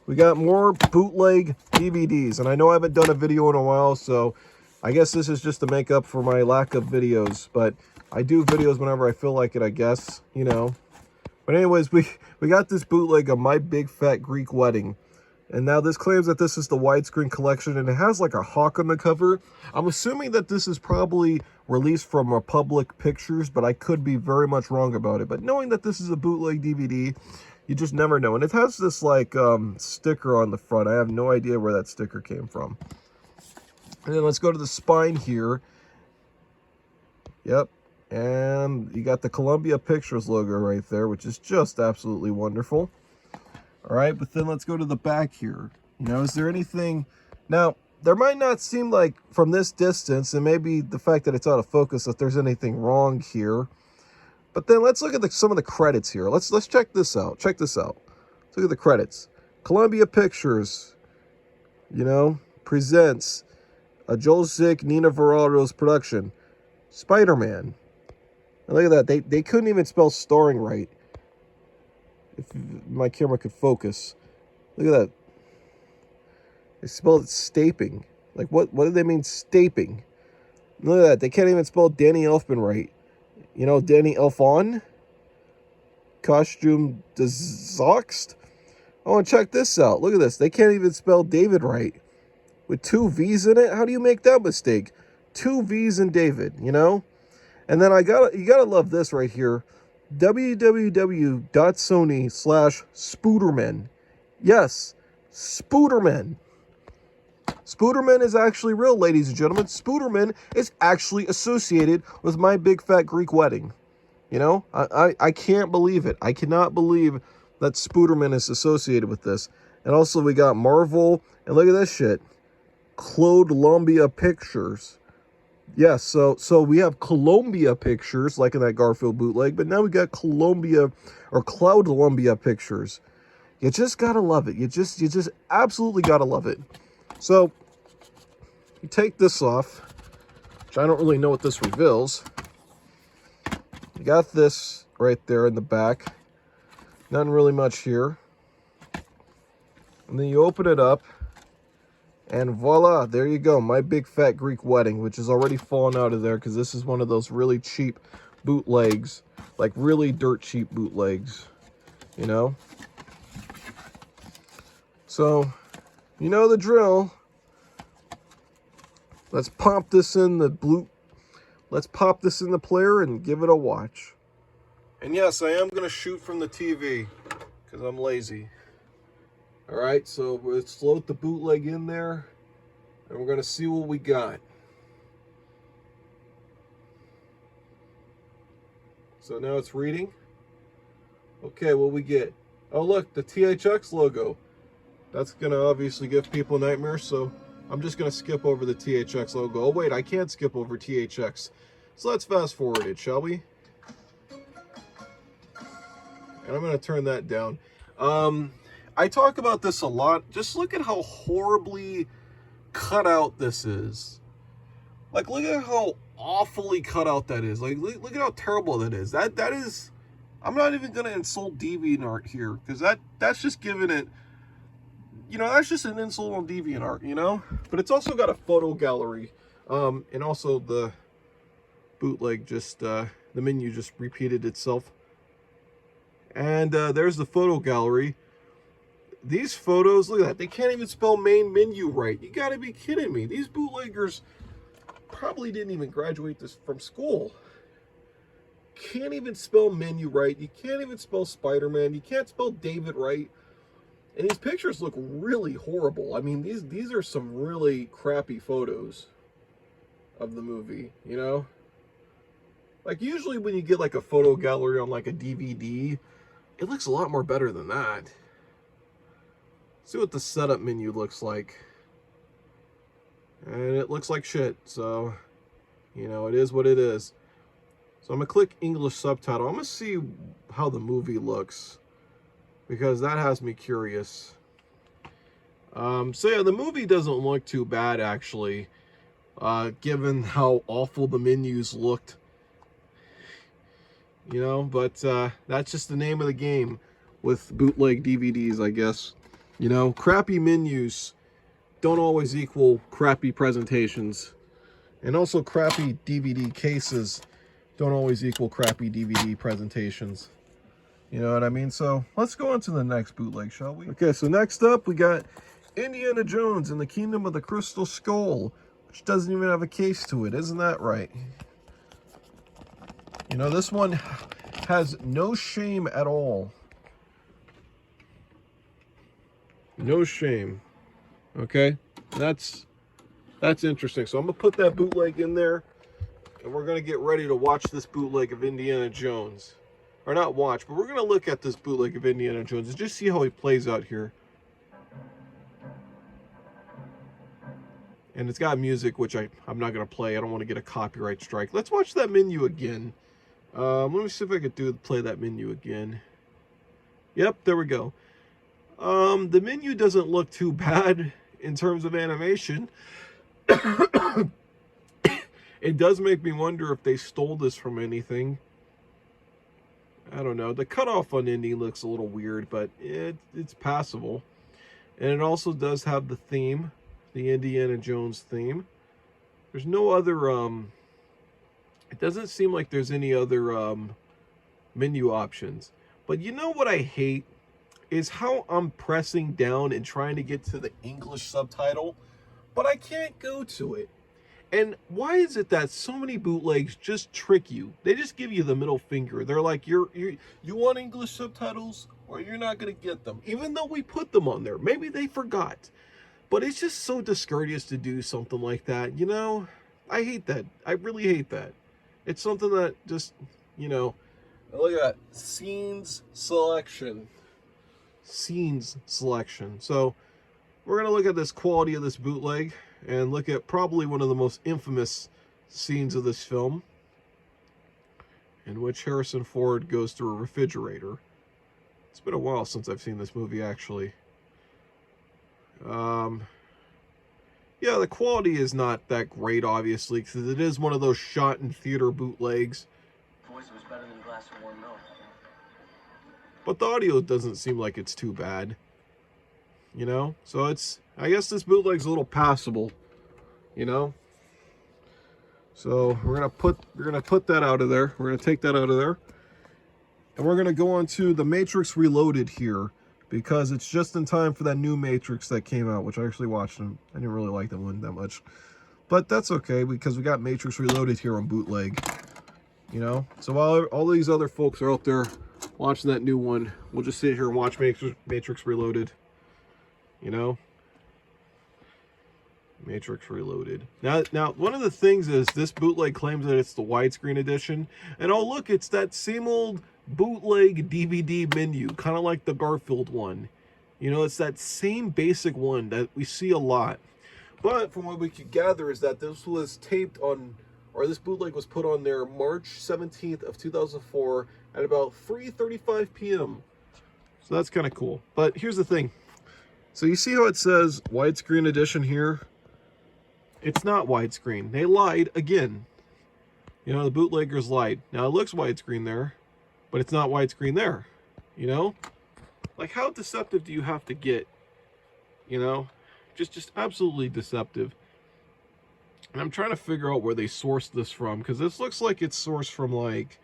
we got more bootleg DVDs. And I know I haven't done a video in a while, so I guess this is just to make up for my lack of videos. But I do videos whenever I feel like it, I guess, you know. But anyways, we got this bootleg of My Big Fat Greek Wedding. And now this claims that this is the widescreen collection, and it has like a hawk on the cover. I'm assuming that this is probably released from Republic Pictures, but I could be very much wrong about it. But knowing that this is a bootleg DVD, you just never know. And it has this like sticker on the front. I have no idea where that sticker came from. And then let's go to the spine here. Yep. And you got the Columbia Pictures logo right there, which is just absolutely wonderful. All right, but then let's go to the back here. You know, is there anything... Now, there might not seem like from this distance, and maybe the fact that it's out of focus, that there's anything wrong here. But then let's look at some of the credits here. Let's check this out. Check this out. Let's look at the credits. Columbia Pictures, you know, presents a Joel Zick, Nina Varaldo's production, Spider-Man. And look at that. They couldn't even spell starring right. If my camera could focus. Look at that. They spelled it staping. Like, what do they mean staping? Look at that. They can't even spell Danny Elfman right. You know, Danny Elfon? Costume Dezoxt? Oh, and check this out. Look at this. They can't even spell David right. With 2 V's in it? How do you make that mistake? 2 V's in David, you know? And then you gotta love this right here. www.sony/Spooderman. Yes, Spooderman. Spooderman is actually real, ladies and gentlemen. Spooderman is actually associated with My Big Fat Greek Wedding. You know, I can't believe it. I cannot believe that Spooderman is associated with this. And also we got Marvel, and look at this shit. Columbia Pictures. Yes, so we have Columbia Pictures, like in that Garfield bootleg, but now we got Columbia or Cloudlumbia Pictures. You just gotta love it. You just absolutely gotta love it. So you take this off, which I don't really know what this reveals. You got this right there in the back. Nothing really much here. And then you open it up. And voila, there you go. My Big Fat Greek Wedding, which is already fallen out of there because this is one of those really cheap bootlegs. Like really dirt cheap bootlegs, you know? So, you know the drill. Let's pop this in the Let's pop this in the player and give it a watch. And yes, I am going to shoot from the TV because I'm lazy. All right, so let's float the bootleg in there, and we're going to see what we got. So now it's reading. Okay, what we get? Oh, look, the THX logo. That's going to obviously give people nightmares, so I'm just going to skip over the THX logo. Oh, wait, I can't skip over THX. So let's fast forward it, shall we? And I'm going to turn that down. I talk about this a lot. Just look at how horribly cut out this is. Like, look at how awfully cut out that is. Like, look at how terrible that is. That is... I'm not even going to insult DeviantArt here, because that's just giving it... You know, that's just an insult on DeviantArt, you know? But it's also got a photo gallery. And also the bootleg just... the menu just repeated itself. And there's the photo gallery. These photos, look at that. They can't even spell main menu right. You gotta be kidding me. These bootleggers probably didn't even graduate this from school. Can't even spell menu right. You can't even spell Spider-Man. You can't spell David right. And these pictures look really horrible. I mean, these are some really crappy photos of the movie, you know? Like, usually when you get like a photo gallery on like a DVD, it looks a lot more better than that. See what the setup menu looks like. And it looks like shit, so, you know, it is what it is. So I'm going to click English subtitle. I'm going to see how the movie looks, because that has me curious. So yeah, the movie doesn't look too bad, actually, given how awful the menus looked. But that's just the name of the game with bootleg DVDs, I guess. You know, crappy menus don't always equal crappy presentations. And also crappy DVD cases don't always equal crappy DVD presentations. You know what I mean? So let's go on to the next bootleg, shall we? Okay, so next up we got Indiana Jones and the Kingdom of the Crystal Skull, which doesn't even have a case to it. Isn't that right? You know, this one has no shame at all. No shame. Okay? That's interesting. So I'm going to put that bootleg in there, and we're going to get ready to watch this bootleg of Indiana Jones. Or not watch, but we're going to look at this bootleg of Indiana Jones and just see how he plays out here. And it's got music, which I'm not going to play. I don't want to get a copyright strike. Let's watch that menu again. Let me see if I could play that menu again. Yep, there we go. The menu doesn't look too bad in terms of animation. It does make me wonder if they stole this from anything. I don't know. The cutoff on Indy looks a little weird, but it's passable. And it also does have the theme, the Indiana Jones theme. There's no other, it doesn't seem like there's any other menu options. But you know what I hate? Is how I'm pressing down and trying to get to the English subtitle, but I can't go to it. And why is it that so many bootlegs just trick you? They just give you the middle finger. They're like, you want English subtitles or you're not going to get them. Even though we put them on there. Maybe they forgot. But it's just so discourteous to do something like that. You know, I hate that. I really hate that. It's something that just, you know, look at that. Scenes selection. Scenes selection. So we're going to look at this quality of this bootleg and look at probably one of the most infamous scenes of this film, in which Harrison Ford goes through a refrigerator. It's been a while since I've seen this movie, actually. Yeah, the quality is not that great, obviously, because it is one of those shot in theater bootlegs. Voice was better than a glass of warm milk. But the audio doesn't seem like it's too bad. You know? So it's, I guess this bootleg's a little passable. You know? So we're gonna put that out of there. We're gonna take that out of there. And we're gonna go on to the Matrix Reloaded here, because it's just in time for that new Matrix that came out, which I actually watched them. I didn't really like that one that much. But that's okay, because we got Matrix Reloaded here on bootleg. You know? So while all these other folks are out there watching that new one, we'll just sit here and watch Matrix Reloaded. You know? Matrix Reloaded. Now, one of the things is this bootleg claims that it's the widescreen edition. And oh, look, it's that same old bootleg DVD menu, kind of like the Garfield one. You know, it's that same basic one that we see a lot. But from what we could gather is that this was taped on, or this bootleg was put on there March 17th of 2004 at about 3:35 p.m. So that's kind of cool. But here's the thing. So you see how it says widescreen edition here? It's not widescreen. They lied again. You know, the bootleggers lied. Now it looks widescreen there, but it's not widescreen there. You know? Like, how deceptive do you have to get? You know? Just absolutely deceptive. And I'm trying to figure out where they sourced this from, because this looks like it's sourced from, like,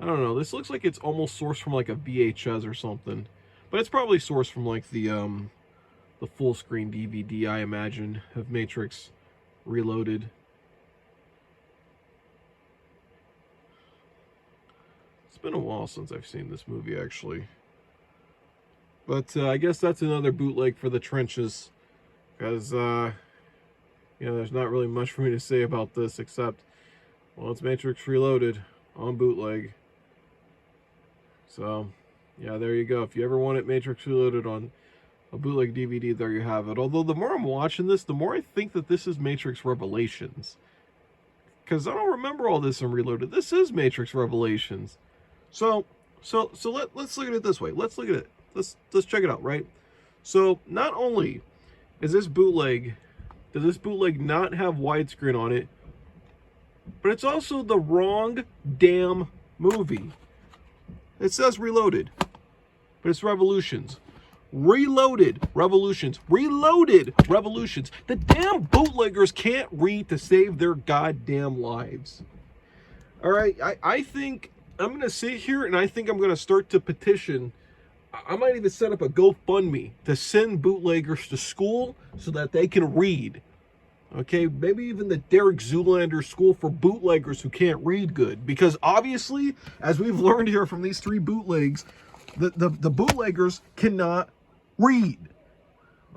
I don't know. This looks like it's almost sourced from like a VHS or something. But it's probably sourced from like the full screen DVD, I imagine, of Matrix Reloaded. It's been a while since I've seen this movie, actually. But I guess that's another bootleg for the trenches. Because, you know, there's not really much for me to say about this except, well, it's Matrix Reloaded on bootleg. So, yeah, there you go. If you ever wanted Matrix Reloaded on a bootleg DVD, there you have it. Although the more I'm watching this, the more I think that this is Matrix Revelations. Because I don't remember all this in Reloaded. This is Matrix Revelations. So let's look at it this way. Let's look at it. Let's check it out, right? So not only is this bootleg, does this bootleg not have widescreen on it, but it's also the wrong damn movie. It says Reloaded. but it's Revolutions. Reloaded Revolutions. Reloaded Revolutions. The damn bootleggers can't read to save their goddamn lives. All right, I think I'm going to sit here and I think I'm going to start to petition. I might even set up a GoFundMe to send bootleggers to school so that they can read. Okay, maybe even the Derek Zoolander School for Bootleggers who can't read good. Because obviously, as we've learned here from these 3 bootlegs, the bootleggers cannot read.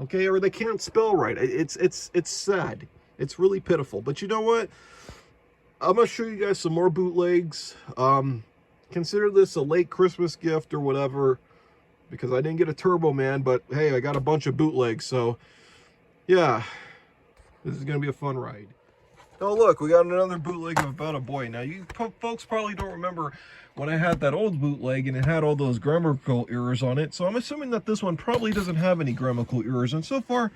Okay, or they can't spell right. It's sad. It's really pitiful. But you know what? I'm going to show you guys some more bootlegs. Consider this a late Christmas gift or whatever, because I didn't get a Turbo Man, but hey, I got a bunch of bootlegs, so yeah, this is going to be a fun ride. Oh, look, we got another bootleg of About a Boy. Now, you folks probably don't remember when I had that old bootleg and it had all those grammatical errors on it, so I'm assuming that this one probably doesn't have any grammatical errors, and so far,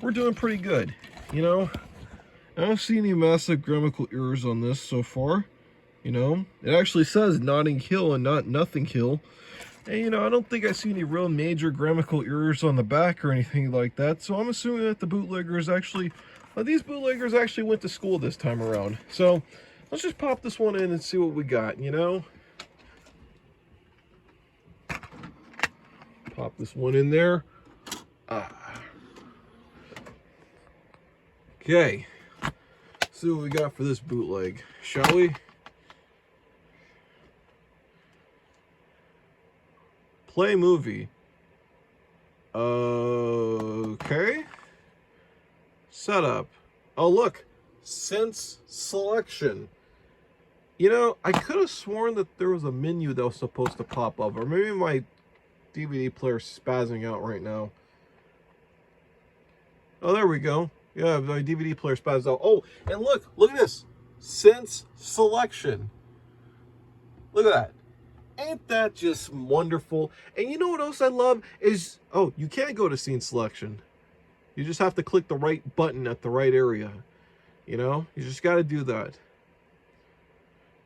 we're doing pretty good, you know? I don't see any massive grammatical errors on this so far, you know? It actually says Notting Hill and not Nothing Hill. And, you know, I don't think I see any real major grammatical errors on the back or anything like that. So I'm assuming that the bootleggers actually, these bootleggers actually went to school this time around. So let's just pop this one in and see what we got, you know? Pop this one in there. Okay. See what we got for this bootleg, shall we? Play movie. Okay. Setup. Oh, look. Sense selection. You know, I could have sworn that there was a menu that was supposed to pop up. Or maybe my DVD player's spazzing out right now. Oh, there we go. Yeah, my DVD player spazzed out. Oh, and look at this. Sense selection. Look at that. Ain't that just wonderful? And you know what else I love is, oh, you can't go to scene selection. You just have to click the right button at the right area. You know, you just got to do that.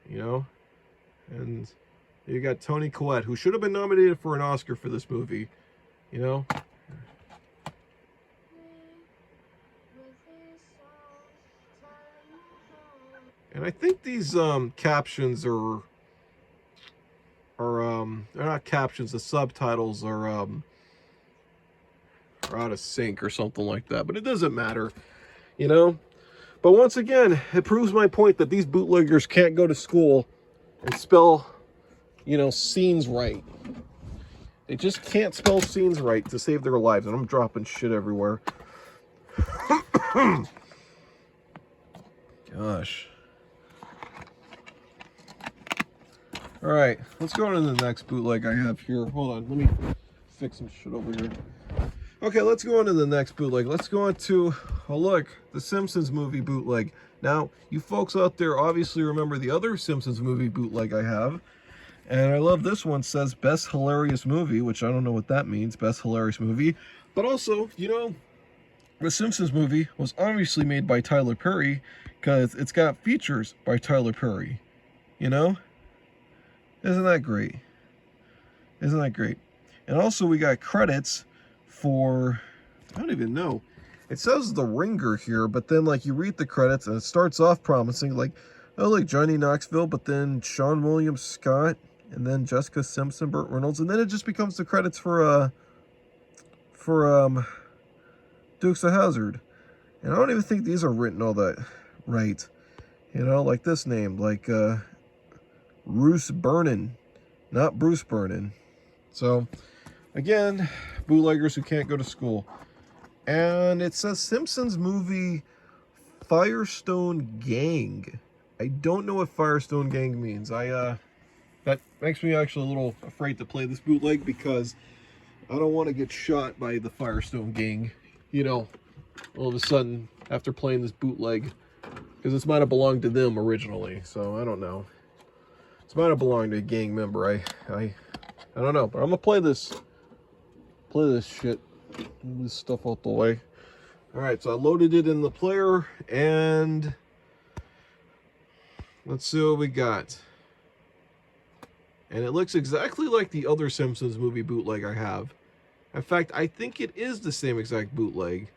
You know, and you got Toni Collette, who should have been nominated for an Oscar for this movie. You know. And I think these captions are they're not captions, the subtitles are out of sync or something like that, but it doesn't matter, you know. But once again, it proves my point that these bootleggers can't go to school and spell, you know, scenes right. They just can't spell scenes right to save their lives. And I'm dropping shit everywhere. Gosh. All right, let's go on to the next bootleg I have here. Hold on, let me fix some shit over here. Okay, let's go on to the next bootleg. Let's go on to, oh look, the Simpsons Movie bootleg. Now, you folks out there obviously remember the other Simpsons Movie bootleg I have. And I love this one, says Best Hilarious Movie, which I don't know what that means, Best Hilarious Movie. But also, you know, the Simpsons Movie was obviously made by Tyler Perry because it's got features by Tyler Perry, you know? Isn't that great? Isn't that great? And also we got credits for, I don't even know. It says The Ringer here, but then like you read the credits and it starts off promising like, oh, like Johnny Knoxville, but then Sean William Scott, and then Jessica Simpson, Burt Reynolds, and then it just becomes the credits for Dukes of Hazzard. And I don't even think these are written all that right. You know, like this name, like Bruce Burnham, not Bruce Burnham. So, again, bootleggers who can't go to school. And it says Simpsons Movie Firestone Gang. I don't know what Firestone Gang means. That makes me actually a little afraid to play this bootleg because I don't want to get shot by the Firestone Gang, you know, all of a sudden after playing this bootleg, because this might have belonged to them originally, so I don't know. This might have belonged to a gang member. I don't know, but I'm gonna play this shit, move this stuff out the way. All right, so I loaded it in the player, and let's see what we got. And it looks exactly like the other Simpsons movie bootleg I have. In fact, I think it is the same exact bootleg.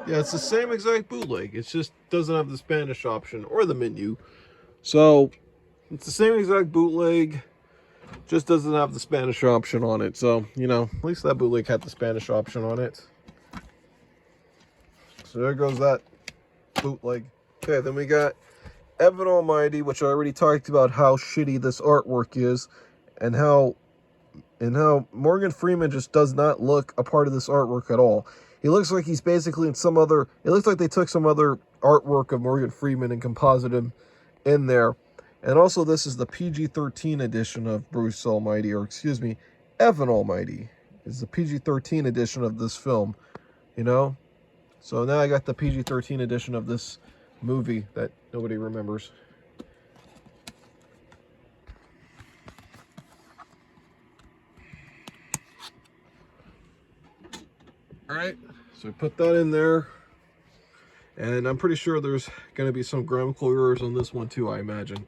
Yeah, it's the same exact bootleg. It just doesn't have the Spanish option or the menu. So, it's the same exact bootleg, just doesn't have the Spanish option on it. So, you know, at least that bootleg had the Spanish option on it. So there goes that bootleg. Okay, then we got Evan Almighty, which I already talked about how shitty this artwork is, and how Morgan Freeman just does not look a part of this artwork at all. He looks like he's basically in some other, it looks like they took some other artwork of Morgan Freeman and composited him in there. And also this is the PG-13 edition of Bruce Almighty, or excuse me, Evan Almighty. It's the PG-13 edition of this film, you know? So now I got the PG-13 edition of this movie that nobody remembers. Alright, so we put that in there. And I'm pretty sure there's going to be some grammatical errors on this one too, I imagine.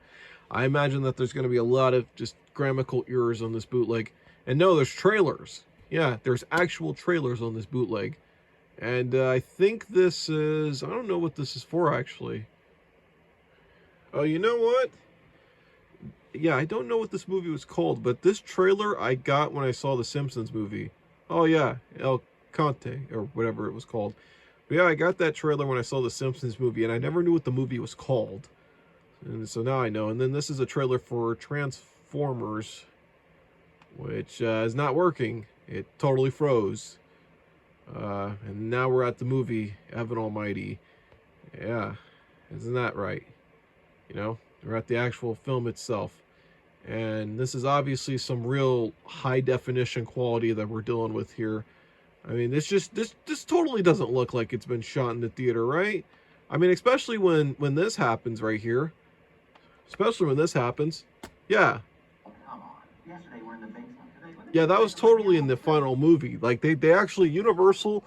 I imagine that there's going to be a lot of just grammatical errors on this bootleg. And no, there's trailers. Yeah, there's actual trailers on this bootleg. And I think this is, I don't know what this is for actually. Oh, you know what? Yeah, I don't know what this movie was called, but this trailer I got when I saw the Simpsons movie. Oh yeah, El Conte, or whatever it was called. But yeah, I got that trailer when I saw the Simpsons movie, and I never knew what the movie was called. And so now I know. And then this is a trailer for Transformers, which is not working. It totally froze. And now we're at the movie, Evan Almighty. Yeah, isn't that right? You know, we're at the actual film itself. And this is obviously some real high definition quality that we're dealing with here. I mean, this totally doesn't look like it's been shot in the theater, right? I mean, especially when this happens right here. Especially when this happens. Yeah. Yeah, that was totally in the final movie. Like, they actually, Universal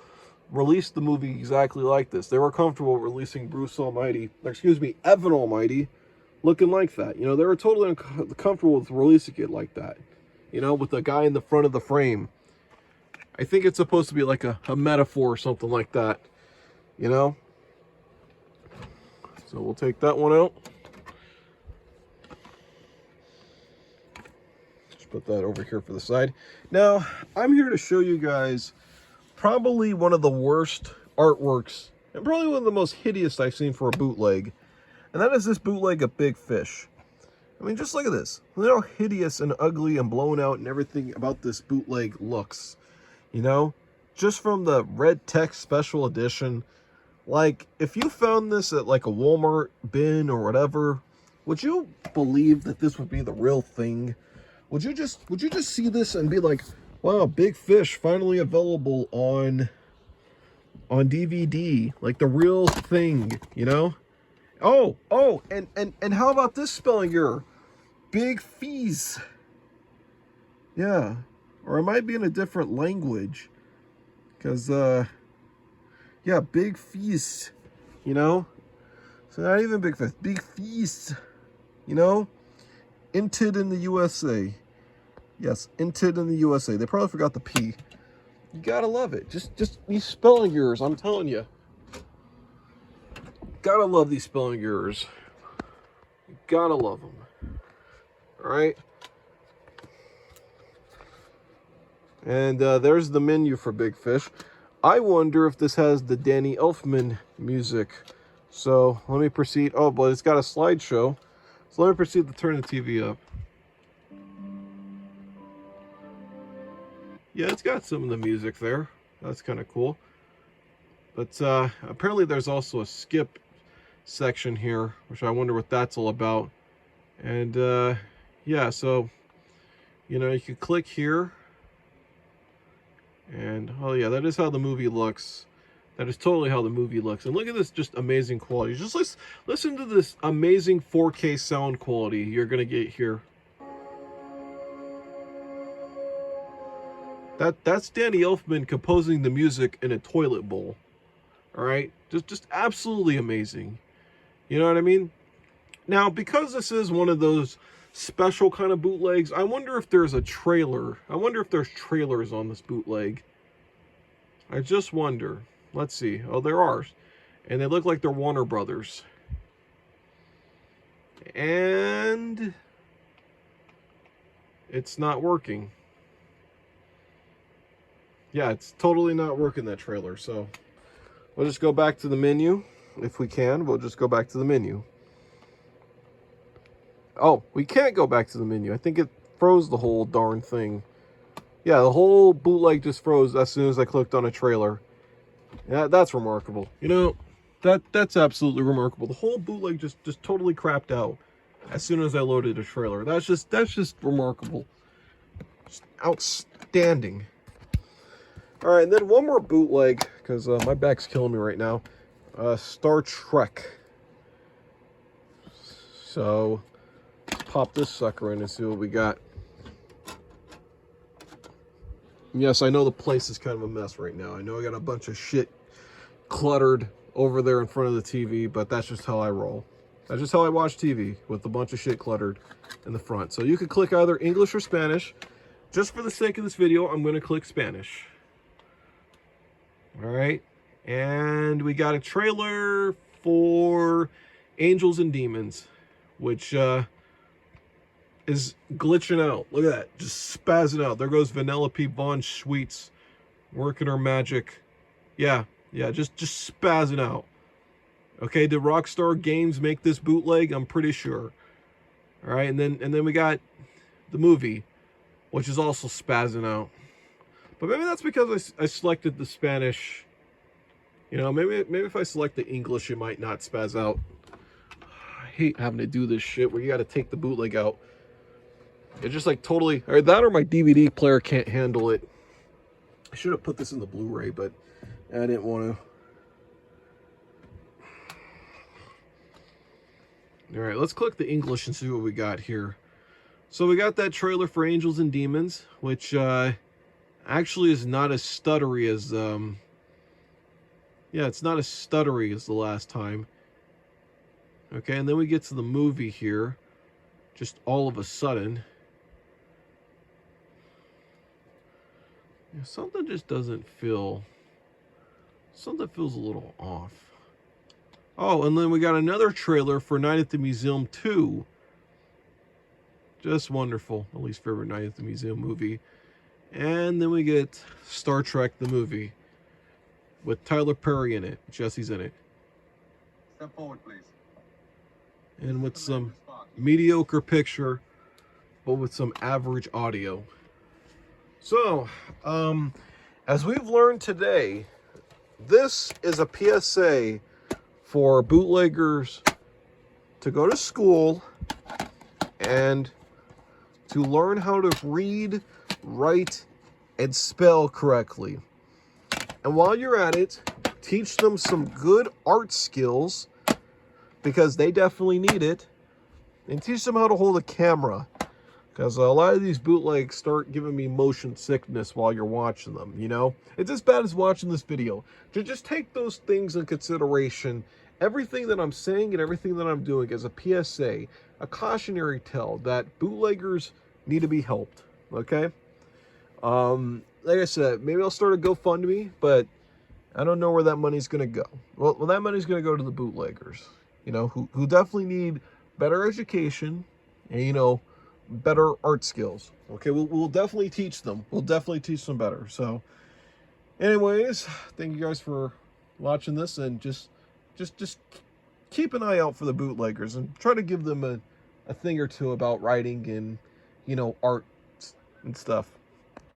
released the movie exactly like this. They were comfortable releasing Bruce Almighty, excuse me, Evan Almighty, looking like that. You know, they were totally comfortable with releasing it like that. You know, with the guy in the front of the frame. I think it's supposed to be like a metaphor or something like that. You know? So we'll take that one out. Just put that over here for the side. Now, I'm here to show you guys probably one of the worst artworks and probably one of the most hideous I've seen for a bootleg. And that is this bootleg of Big Fish. I mean, just look at this. Look how hideous and ugly and blown out and everything about this bootleg looks. You know? Just from the red text special edition. Like, if you found this at like a Walmart bin or whatever, would you believe that this would be the real thing? Would you just see this and be like, wow, Big Fish finally available on DVD, like the real thing, you know? Oh, and how about this spelling error? Big fees. Yeah. Or it might be in a different language. Because, yeah, big feast, you know? So not even big feast, big feast, you know? Inted in the USA. Yes, inted in the USA. They probably forgot the P. You gotta love it. Just these spelling errors, I'm telling you. Gotta love these spelling errors. You gotta love them. Alright? And there's the menu for Big Fish. I wonder if this has the Danny Elfman music. So let me proceed. Oh, but it's got a slideshow. So let me proceed to turn the TV up. Yeah, it's got some of the music there. That's kind of cool. But apparently there's also a skip section here, which I wonder what that's all about. And yeah, so, you know, you can click here. And, oh yeah, that is how the movie looks. That is totally how the movie looks. And look at this just amazing quality. Just listen to this amazing 4K sound quality you're going to get here. That's Danny Elfman composing the music in a toilet bowl. Alright? Just absolutely amazing. You know what I mean? Now, because this is one of those special kind of bootlegs, I wonder if there's a trailer. I wonder if there's trailers on this bootleg. I just wonder. Let's see. Oh, there are. And they look like they're Warner Brothers. And it's not working. Yeah, it's totally not working, that trailer. So we'll just go back to the menu. If we can, we'll just go back to the menu. Oh, we can't go back to the menu. I think it froze the whole darn thing. Yeah, the whole bootleg just froze as soon as I clicked on a trailer. Yeah, that's remarkable. You know, that's absolutely remarkable. The whole bootleg just totally crapped out as soon as I loaded a trailer. That's just remarkable. Just outstanding. All right, and then one more bootleg, because my back's killing me right now. Star Trek. So let's pop this sucker in and see what we got. Yes, I know the place is kind of a mess right now. I know I got a bunch of shit cluttered over there in front of the TV, but that's just how I roll. That's just how I watch TV, with a bunch of shit cluttered in the front. So you could click either English or Spanish. Just for the sake of this video, I'm going to click Spanish. All right. And we got a trailer for Angels and Demons, which is glitching out. Look at that, just spazzing out. There goes Vanellope Von Schweetz working her magic. Yeah, just spazzing out. Okay, did Rockstar Games make this bootleg? I'm pretty sure. All right, and then we got the movie, which is also spazzing out. But maybe that's because I selected the Spanish. You know, maybe if I select the English, it might not spaz out. I hate having to do this shit where you got to take the bootleg out. It's just like totally, or that or my DVD player can't handle it. I should have put this in the Blu-ray, but I didn't want to. All right, let's click the English and see what we got here. So we got that trailer for Angels and Demons, which actually is not as stuttery as, yeah, it's not as stuttery as the last time. Okay, and then we get to the movie here, just all of a sudden. Yeah, something just doesn't feel, something feels a little off. Oh, and then we got another trailer for Night at the Museum 2. Just wonderful. My least favorite Night at the Museum movie. And then we get Star Trek the movie with Tyler Perry in it. Jesse's in it. Step forward, please. And with some mediocre picture, but with some average audio. So, as we've learned today, this is a PSA for bootleggers to go to school and to learn how to read, write, and spell correctly. And while you're at it, teach them some good art skills, because they definitely need it. And teach them how to hold a camera, because a lot of these bootlegs start giving me motion sickness while you're watching them, you know? It's as bad as watching this video. Just take those things in consideration. Everything that I'm saying and everything that I'm doing is a PSA, a cautionary tale that bootleggers need to be helped, okay? Like I said, maybe I'll start a GoFundMe, but I don't know where that money's going to go. Well, that money's going to go to the bootleggers, you know, who definitely need better education and, you know, better art skills. Okay, we'll definitely teach them. We'll definitely teach them better. So, anyways, thank you guys for watching this, and just keep an eye out for the bootleggers and try to give them a thing or two about writing and, you know, art and stuff.